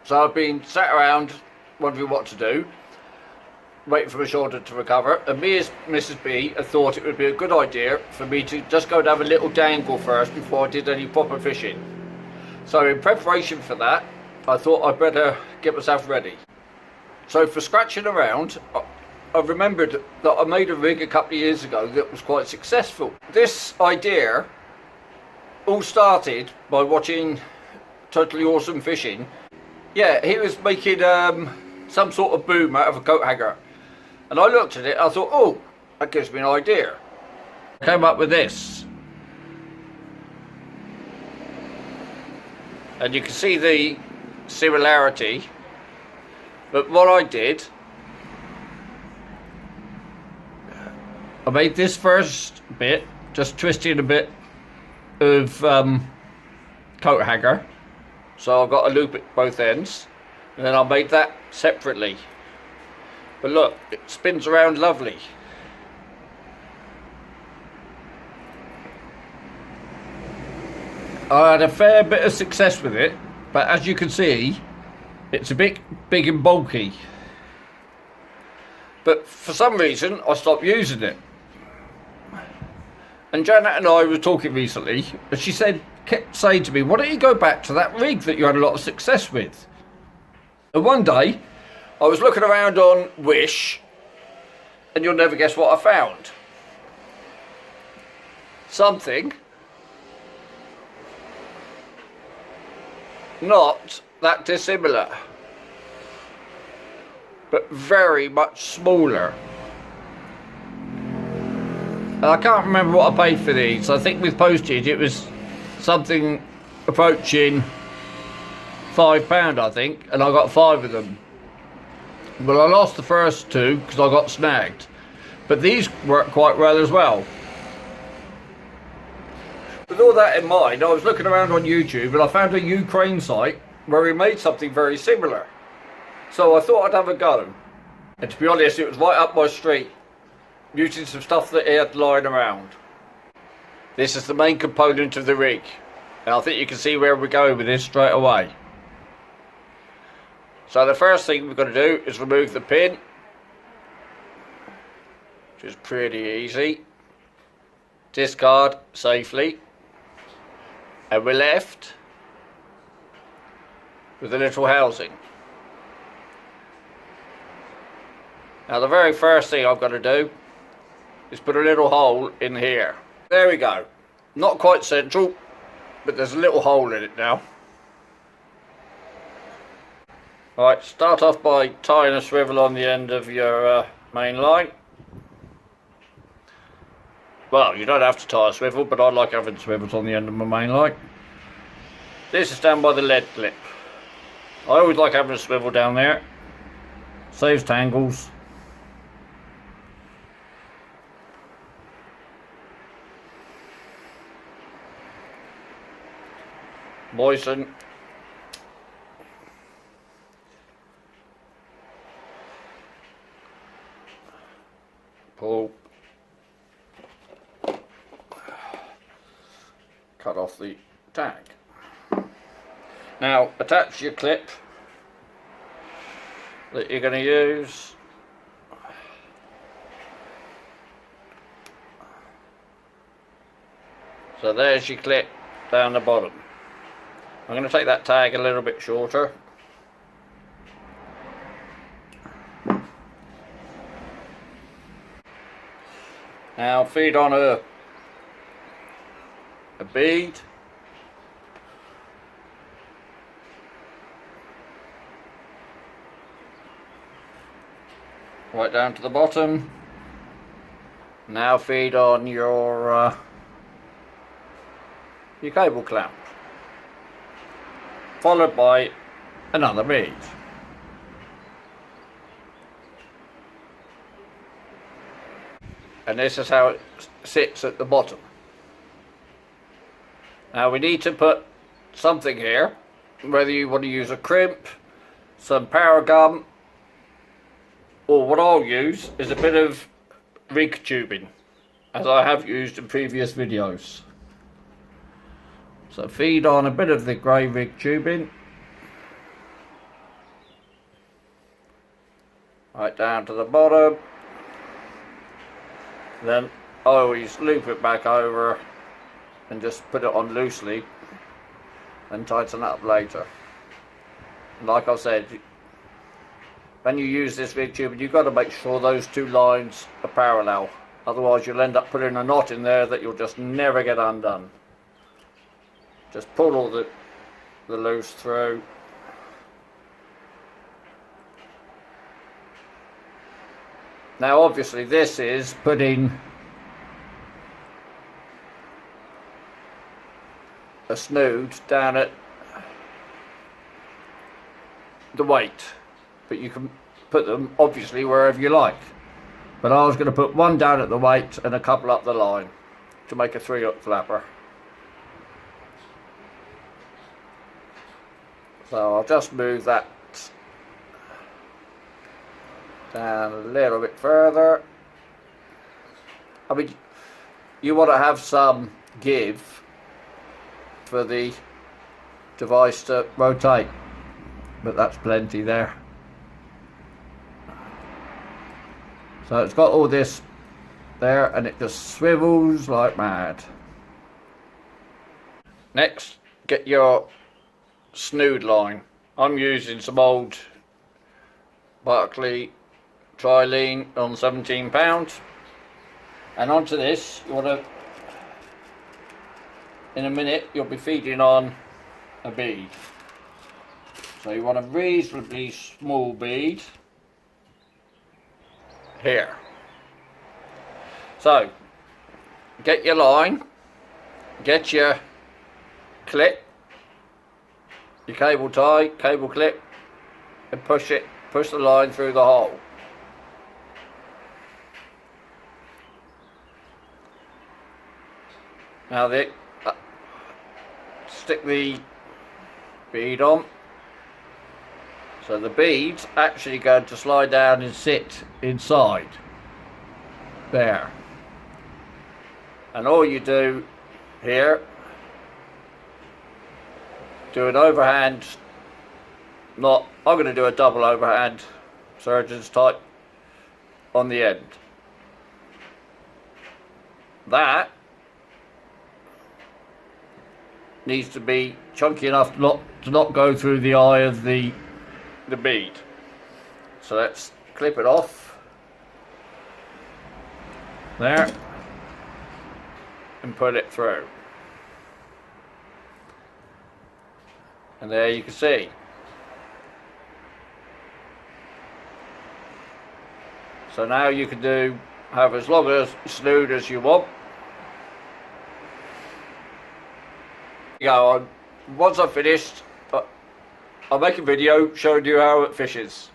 So I've been sat around wondering what to do, waiting for my shoulder to recover, and me as Mrs. B had thought it would be a good idea for me to just go and have a little dangle first before I did any proper fishing. So in preparation for that, I thought I'd better get myself ready. So for scratching around, I remembered that I made a rig a couple of years ago that was quite successful. This idea all started by watching Totally Awesome Fishing. Yeah, he was making some sort of boom out of a coat hanger. And I looked at it, I thought, oh, that gives me an idea. I came up with this. And you can see the similarity. But what I did, I made this first bit, just twisting a bit of coat hanger. So I've got a loop at both ends. And then I'll make that separately. But look, it spins around lovely. I had a fair bit of success with it, but as you can see, it's a bit big and bulky. But for some reason, I stopped using it. And Janet and I were talking recently, and she kept saying to me, why don't you go back to that rig that you had a lot of success with? And one day, I was looking around on Wish, and you'll never guess what I found. Something not that dissimilar, but very much smaller. And I can't remember what I paid for these. I think with postage it was something approaching £5, I think, and I got 5 of them. But I lost the first 2 because I got snagged. But these work quite well as well. With all that in mind, I was looking around on YouTube and I found a Ukraine site where he made something very similar. So I thought I'd have a go. And to be honest, it was right up my street, using some stuff that he had lying around. This is the main component of the rig. And I think you can see where we're going with this straight away. So the first thing we're going to do is remove the pin, which is pretty easy. Discard safely. And we're left with a little housing. Now the very first thing I'm going to do is put a little hole in here. There we go. Not quite central, but there's a little hole in it now. Right, start off by tying a swivel on the end of your main line. Well, you don't have to tie a swivel, but I like having swivels on the end of my main line. This is down by the lead clip. I always like having a swivel down there. Saves tangles. Moisten. Pull. Cut off the tag. Now attach your clip that you're going to use. So there's your clip down the bottom. I'm going to take that tag a little bit shorter. Now feed on a bead. Right down to the bottom. Now feed on your cable clamp, followed by another bead. And this is how it sits at the bottom. Now we need to put something here, whether you want to use a crimp, some power gum, or what I'll use is a bit of rig tubing, as I have used in previous videos. So feed on a bit of the grey rig tubing. right down to the bottom. Then I always loop it back over and just put it on loosely and tighten it up later. Like I said, when you use this big tube, you've got to make sure those two lines are parallel. Otherwise you'll end up putting a knot in there that you'll just never get undone. Just pull all the loose through. Now obviously this is putting a snood down at the weight, but you can put them obviously wherever you like. But I was going to put one down at the weight and a couple up the line to make a 3-hook flapper. So I'll just move that down a little bit further. I mean, you want to have some give for the device to rotate, but that's plenty there. So it's got all this there and it just swivels like mad. Next, get your snood line. I'm using some old Barclay Trilene on 17 pounds, and onto this you want to, in a minute you'll be feeding on a bead. So you want a reasonably small bead here. So get your line, get your clip, your cable tie, cable clip, and push the line through the hole. Now stick the bead on. So the bead's actually going to slide down and sit inside there. And all you do here, do an overhand knot. I'm going to do a double overhand surgeon's type on the end. That needs to be chunky enough to not go through the eye of the bead. So let's clip it off there and put it through. And there you can see. So now you can have as long as snood as you want. Go on. Once I've finished, I'll make a video showing you how it fishes.